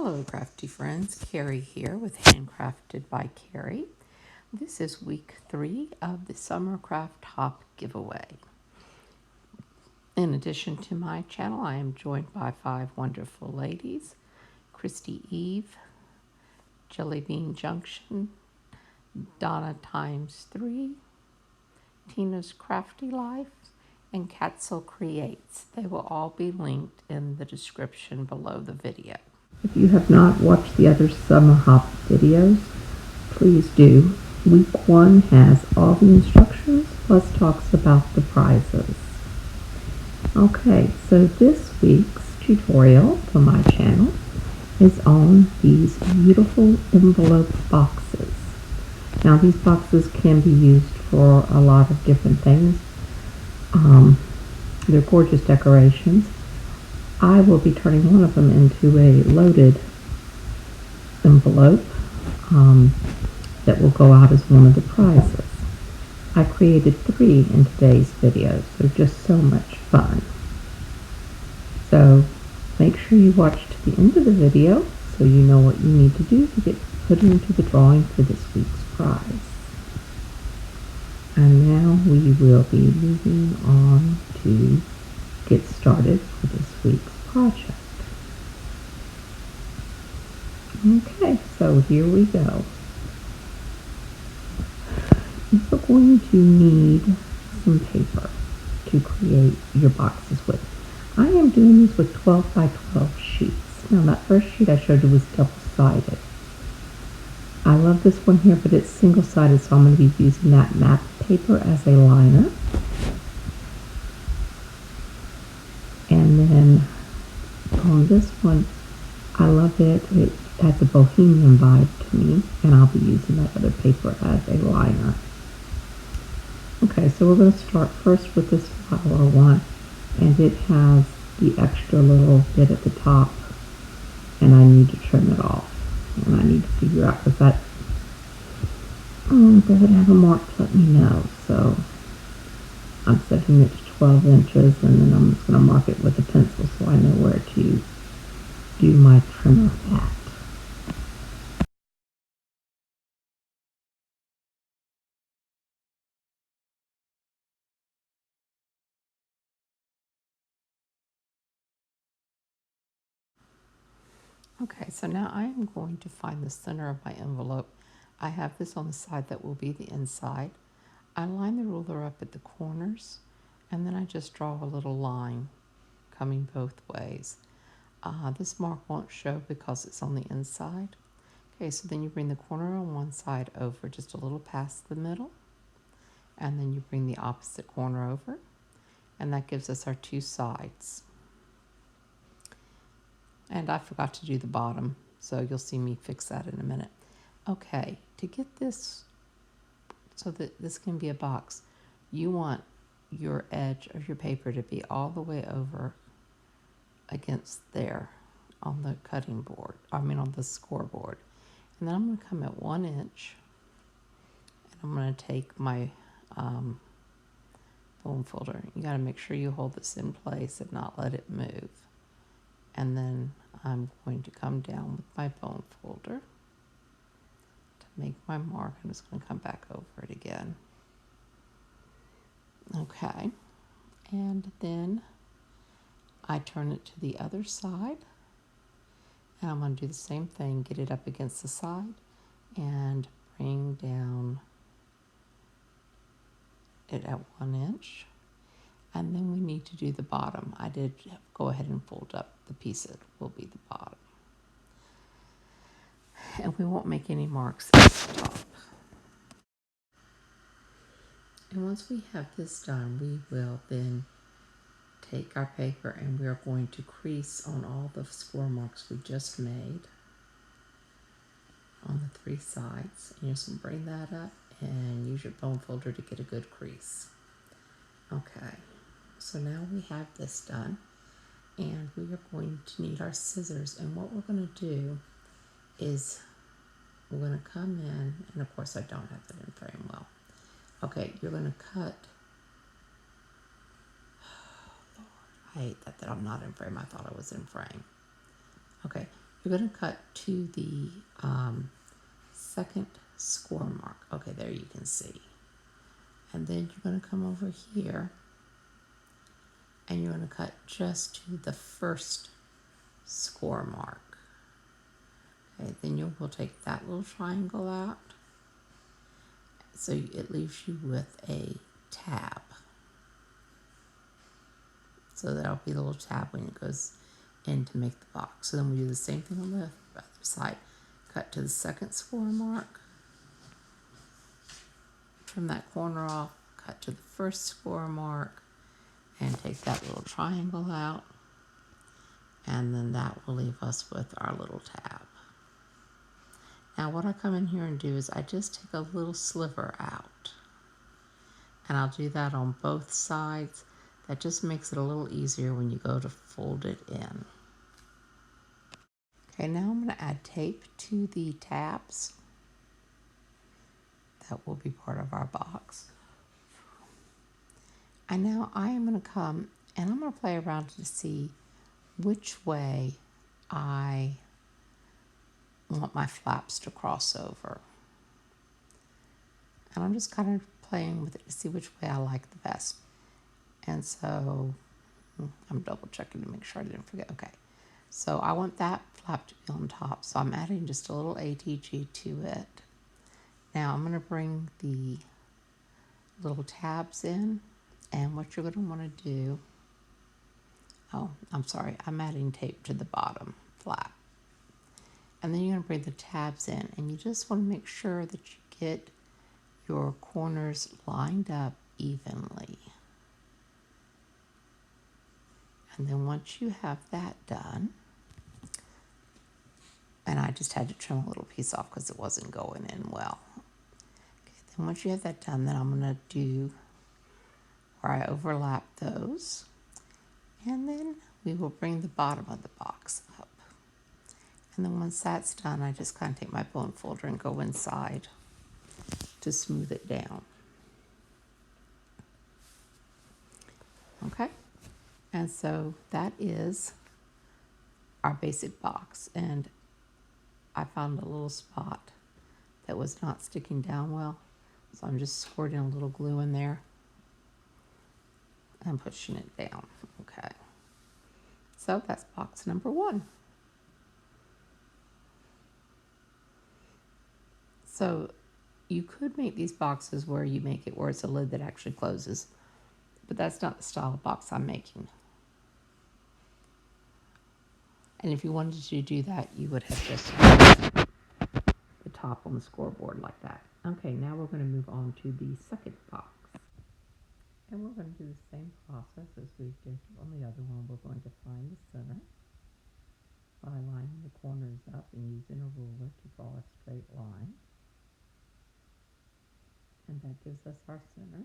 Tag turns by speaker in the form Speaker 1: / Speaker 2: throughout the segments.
Speaker 1: Hello, crafty friends. Carrie here with Handcrafted by Carrie. This is week 3 of the Summer Craft Hop giveaway. In addition to my channel, I am joined by 5 wonderful ladies: Christy Eve, Jellybean Junction, Donna Times 3, Tina's Crafty Life, and Catzel Creates. They will all be linked in the description below the video. If you have not watched the other Summer Hop videos, please do. Week 1 has all the instructions plus talks about the prizes. Okay, so this week's tutorial for my channel is on these beautiful envelope boxes. Now these boxes can be used for a lot of different things. They're gorgeous decorations. I will be turning one of them into a loaded envelope that will go out as one of the prizes. I created 3 in today's videos. They're just so much fun. So make sure you watch to the end of the video so you know what you need to do to get put into the drawing for this week's prize. And now we will be moving on to get started for this week's project. Okay, so here we go. You're going to need some paper to create your boxes with. I am doing these with 12 by 12 sheets. Now that first sheet I showed you was double-sided. I love this one here, but it's single-sided, so I'm going to be using that matte paper as a liner. And then on this one, I love it. It has a bohemian vibe to me, and I'll be using that other paper as a liner. Okay, so we're going to start first with this flower one, and it has the extra little bit at the top, and I need to trim it off. And I need to figure out, does it have a mark to let me know? So I'm setting it to 12 inches, and then I'm just going to mark it with a pencil so I know where to do my trimmer at. Okay, so now I am going to find the center of my envelope. I have this on the side that will be the inside. I line the ruler up at the corners, and then I just draw a little line coming both ways. This mark won't show because it's on the inside. Okay, so then you bring the corner on one side over just a little past the middle, and then you bring the opposite corner over, and that gives us our 2 sides. And I forgot to do the bottom, so you'll see me fix that in a minute. Okay, to get this so that this can be a box, you want your edge of your paper to be all the way over against there on the cutting board, on the scoreboard. And then I'm going to come at 1 inch, and I'm going to take my bone folder. You got to make sure you hold this in place and not let it move. And then I'm going to come down with my bone folder to make my mark. I'm just going to come back over it again. Okay, and then I turn it to the other side, and I'm going to do the same thing, get it up against the side and bring down it at 1 inch. And then we need to do the bottom. I did go ahead and fold up the piece that will be the bottom. And we won't make any marks at the top. And once we have this done, we will then take our paper and we are going to crease on all the score marks we just made on the 3 sides. And you're just going to bring that up and use your bone folder to get a good crease. Okay, so now we have this done, and we are going to need our scissors. And what we're going to do is we're going to come in, and of course I don't have that in frame well. Okay, you're going to cut. Oh, Lord, I hate that I'm not in frame. I thought I was in frame. Okay, You're going to cut to the second score mark. Okay, there you can see. And then you're going to come over here and you're going to cut just to the first score mark. Okay, then you will take that little triangle out. So it leaves you with a tab. So that'll be the little tab when it goes in to make the box. So then we do the same thing on the other side. Cut to the second score mark. Trim that corner off, cut to the first score mark, and take that little triangle out. And then that will leave us with our little tab. Now what I come in here and do is I just take a little sliver out. And I'll do that on both sides. That just makes it a little easier when you go to fold it in. Okay, now I'm going to add tape to the tabs. That will be part of our box. And now I am going to come and I'm going to play around to see which way I want my flaps to cross over. And I'm just kind of playing with it to see which way I like the best. And so I'm double checking to make sure I didn't forget. Okay, so I want that flap to be on top, so I'm adding just a little ATG to it. Now I'm going to bring the little tabs in, and what you're going to want to do, oh, I'm sorry, I'm adding tape to the bottom flap. And then you're going to bring the tabs in, and you just want to make sure that you get your corners lined up evenly. And then once you have that done, and I just had to trim a little piece off because it wasn't going in well. Okay, then once you have that done, then I'm going to do where I overlap those. And then we will bring the bottom of the box up. And then once that's done, I just kind of take my bone folder and go inside to smooth it down. Okay, and so that is our basic box. And I found a little spot that was not sticking down well, so I'm just squirting a little glue in there and pushing it down. Okay, so that's box number 1. So you could make these boxes where you make it where it's a lid that actually closes, but that's not the style of box I'm making. And if you wanted to do that, you would have just used the top on the scoreboard like that. Okay, now we're going to move on to the second box. And we're going to do the same process as we did on the other one. We're going to find the center by lining the corners up and using a ruler to draw a straight line. And that gives us our center.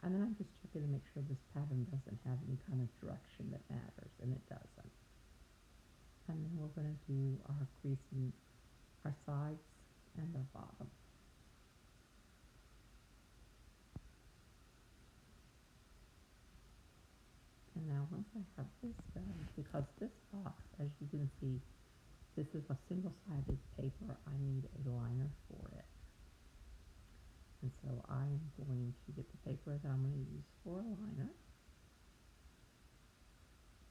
Speaker 1: And then I'm just checking to make sure this pattern doesn't have any kind of direction that matters, and it doesn't. And then we're going to do our creasing, our sides and our bottom. And now once I have this done, because this box, as you can see, this is a single-sided paper, I need a liner for it. And so I'm going to get the paper that I'm going to use for a liner.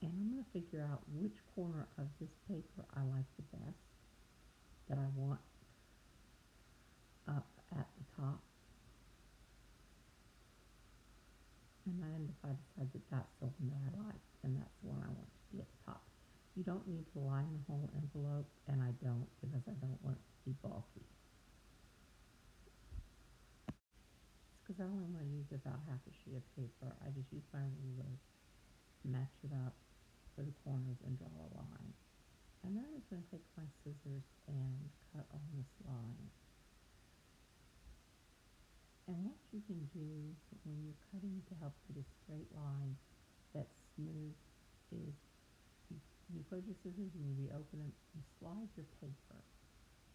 Speaker 1: And I'm going to figure out which corner of this paper I like the best, that I want up at the top. And then if I decide that that's the one that I like, then that's the one I want to be at the top. You don't need to line the whole envelope, and I don't, because I don't want it to be bulky. It's because I only want to use about half a sheet of paper. I just use my ruler, match it up for the corners, and draw a line. And then I'm just going to take my scissors and cut on this line. And what you can do when you're cutting to help get a straight line that's smooth is you close your scissors and you reopen them, you slide your paper.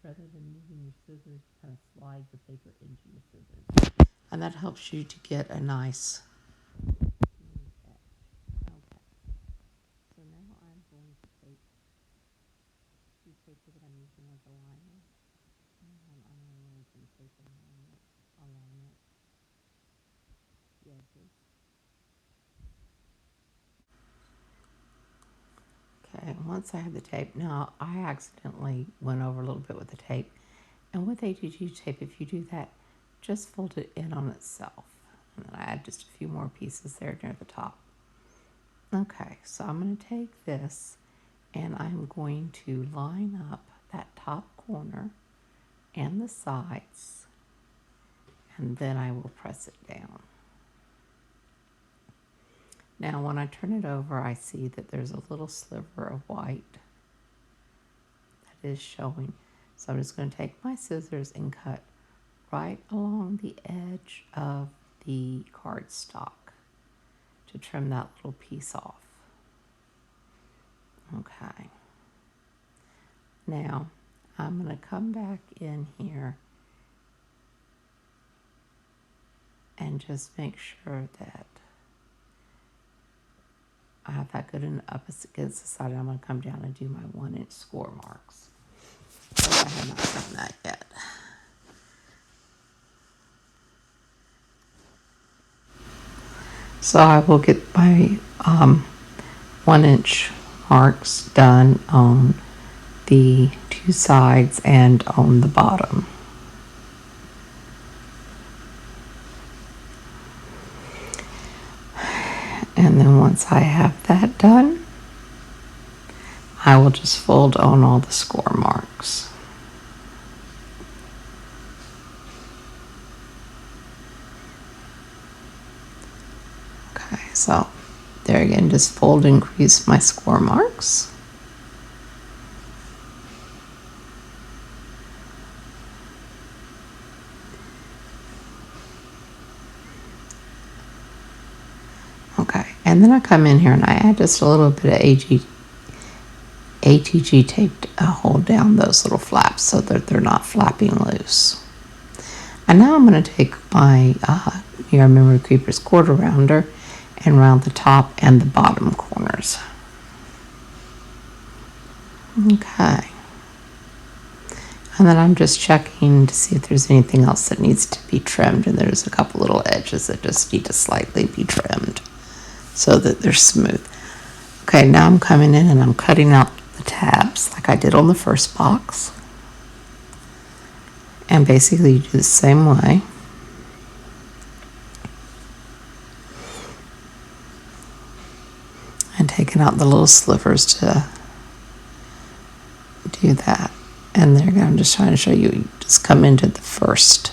Speaker 1: Rather than moving your scissors, kind of slide the paper into your scissors. And that helps you to get a nice smooth edge. Okay. So now I'm going to take paper that I'm using as a liner, and I'm going to lay some tape along the edges. Okay, once I have the tape, now I accidentally went over a little bit with the tape. And with ATG tape, if you do that, just fold it in on itself. And then I add just a few more pieces there near the top. Okay, so I'm going to take this and I'm going to line up that top corner and the sides, and then I will press it down. Now when I turn it over, I see that there's a little sliver of white that is showing. So I'm just going to take my scissors and cut right along the edge of the cardstock to trim that little piece off. Okay. Now I'm going to come back in here and just make sure that I have that good and up against the side. I'm going to come down and do my 1-inch score marks. I have not done that yet. So I will get my 1-inch marks done on the two sides and on the bottom. And then once I have that done, I will just fold on all the score marks. Okay, so there again, just fold and crease my score marks. Okay, and then I come in here and I add just a little bit of ATG tape to hold down those little flaps so that they're not flapping loose. And now I'm going to take my Mira Memory Creepers quarter rounder and round the top and the bottom corners. Okay. And then I'm just checking to see if there's anything else that needs to be trimmed. And there's a couple little edges that just need to slightly be trimmed so that they're smooth. Okay, now I'm coming in and I'm cutting out the tabs like I did on the first box. And basically you do the same way. And taking out the little slivers to do that. And there again, I'm just trying to show you, you just come into the first,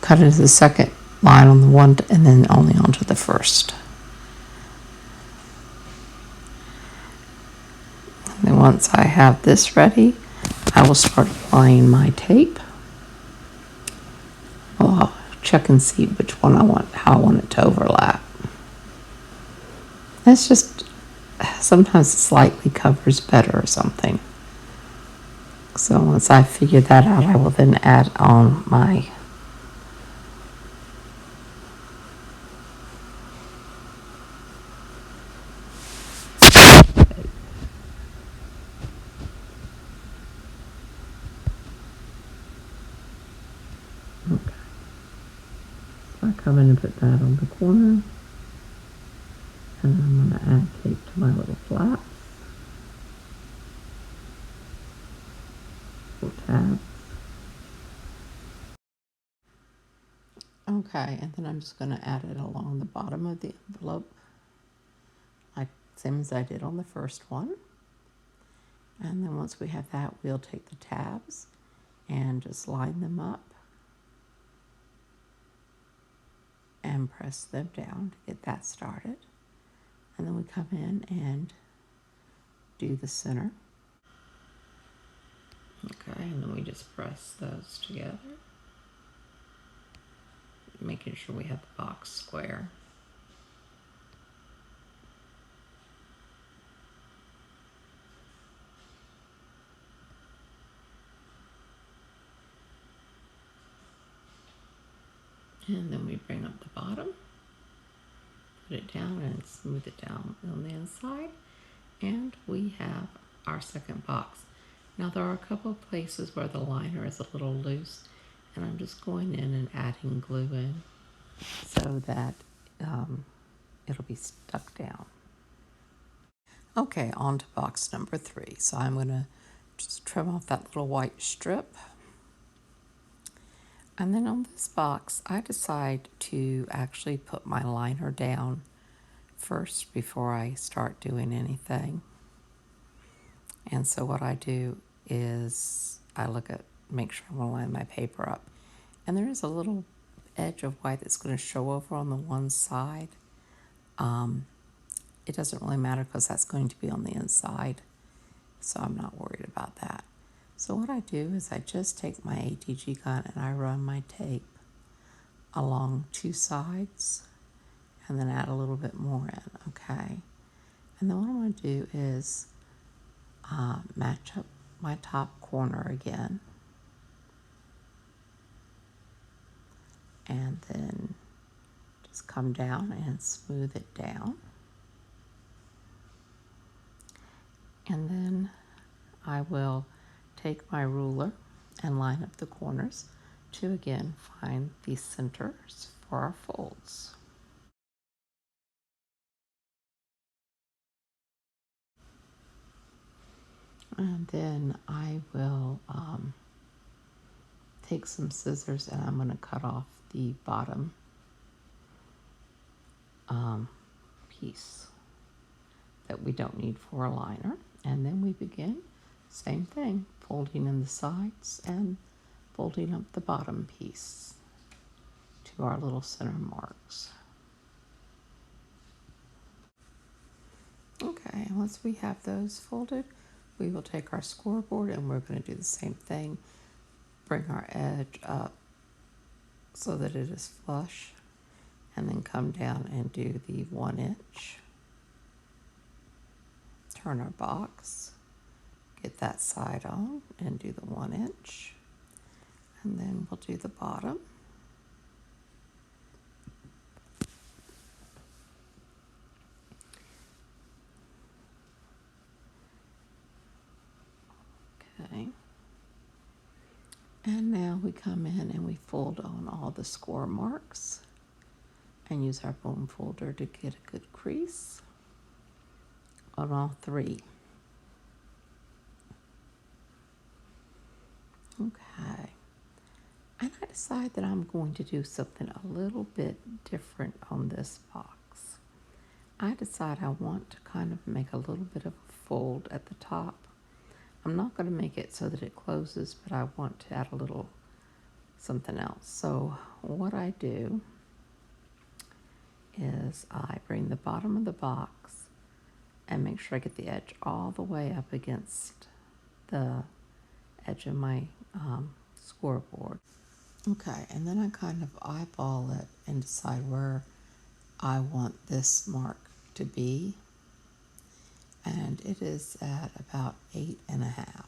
Speaker 1: cut into the second line on the one, and then only onto the first. And then once I have this ready, I will start applying my tape. I'll check and see which one I want, how I want it to overlap. It's just, sometimes it slightly covers better or something. So once I figure that out, I will then add on my okay. So I come in and put that on the corner. And I'm going to add tape to my little flaps. Little tabs. Okay, and then I'm just going to add it along the bottom of the envelope, like same as I did on the first one. And then once we have that, we'll take the tabs and just line them up and press them down to get that started. And then we come in and do the center. Okay, and then we just press those together, making sure we have the box square. And then we bring up the bottom, put it down and smooth it down on the inside. And we have our second box. Now there are a couple of places where the liner is a little loose, and I'm just going in and adding glue in so that it'll be stuck down. Okay, on to box number 3. So I'm going to just trim off that little white strip. And then on this box, I decide to actually put my liner down first before I start doing anything. And so what I do is I make sure I'm going to line my paper up. And there is a little edge of white that's going to show over on the one side. It doesn't really matter because that's going to be on the inside, so I'm not worried about that. So what I do is I just take my ATG gun and I run my tape along 2 sides and then add a little bit more in, okay? And then what I'm going to do is match up my top corner again, and then just come down and smooth it down. And then I will take my ruler and line up the corners to again find the centers for our folds. And then I will take some scissors and I'm going to cut off the bottom piece that we don't need for a liner. And then we begin, same thing, folding in the sides and folding up the bottom piece to our little center marks. Okay, once we have those folded, we will take our scoreboard and we're going to do the same thing. Bring our edge up so that it is flush, and then come down and do the 1 inch. Turn our box, get that side on and do the 1 inch, and then we'll do the bottom. Okay. And now we come in and we fold on all the score marks and use our bone folder to get a good crease on all 3. Okay. And I decide that I'm going to do something a little bit different on this box. I decide I want to kind of make a little bit of a fold at the top. I'm not going to make it so that it closes, but I want to add a little something else. So what I do is I bring the bottom of the box and make sure I get the edge all the way up against the edge of my scoreboard. Okay, and then I kind of eyeball it and decide where I want this mark to be. And it is at about 8.5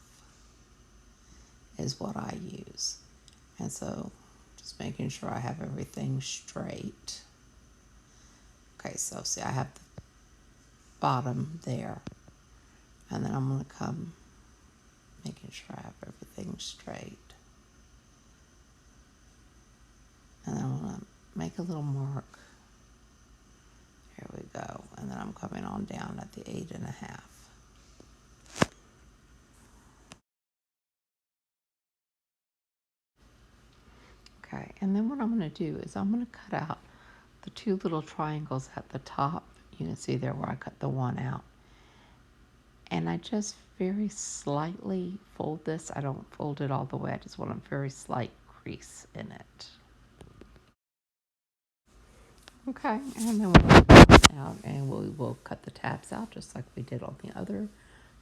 Speaker 1: is what I use. And so just making sure I have everything straight. Okay, so see, I have the bottom there. And then I'm going to come making sure I have everything straight. And then I'm going to make a little mark. Here we go. And then I'm coming on down at the 8.5. Okay, and then what I'm going to do is I'm going to cut out the 2 little triangles at the top. You can see there where I cut the one out. And I just very slightly fold this. I don't fold it all the way. I just want a very slight crease in it. Okay, and then we'll cut out and we will cut the tabs out just like we did on the other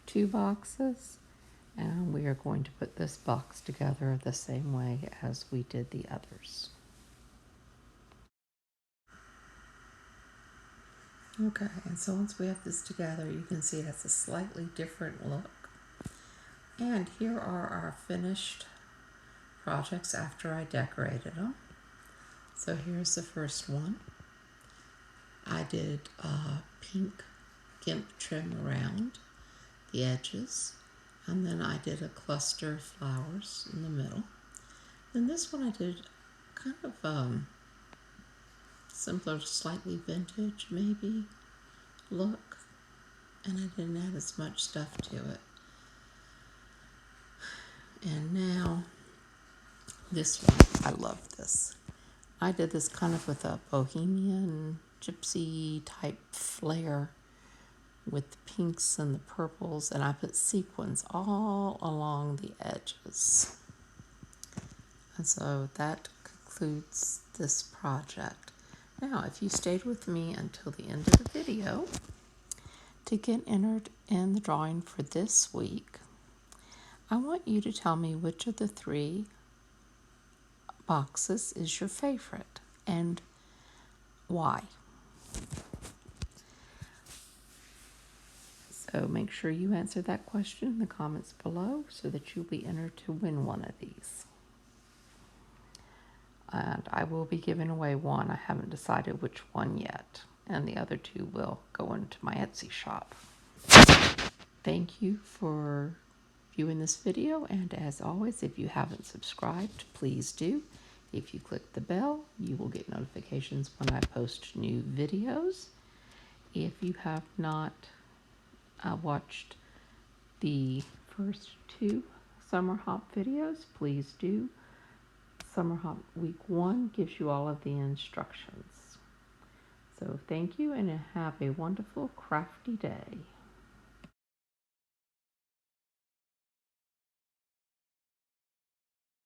Speaker 1: 2 boxes. And we are going to put this box together the same way as we did the others. Okay, and so once we have this together, you can see it has a slightly different look. And here are our finished projects after I decorated them. So here's the first one. I did pink gimp trim around the edges. And then I did a cluster of flowers in the middle. Then this one I did kind of simpler, slightly vintage maybe look, and I didn't add as much stuff to it. And now this one, I love this. I did this kind of with a bohemian gypsy type flair with the pinks and the purples, and I put sequins all along the edges. And so that concludes this project. Now, if you stayed with me until the end of the video, to get entered in the drawing for this week, I want you to tell me which of the 3 boxes is your favorite and why. So make sure you answer that question in the comments below so that you'll be entered to win one of these. And I will be giving away one. I haven't decided which one yet. And the other 2 will go into my Etsy shop. Thank you for viewing this video. And as always, if you haven't subscribed, please do. If you click the bell, you will get notifications when I post new videos. If you have not watched the first 2 Summer Hop videos, please do. Summer Hop Week 1 gives you all of the instructions. So thank you and have a wonderful crafty day.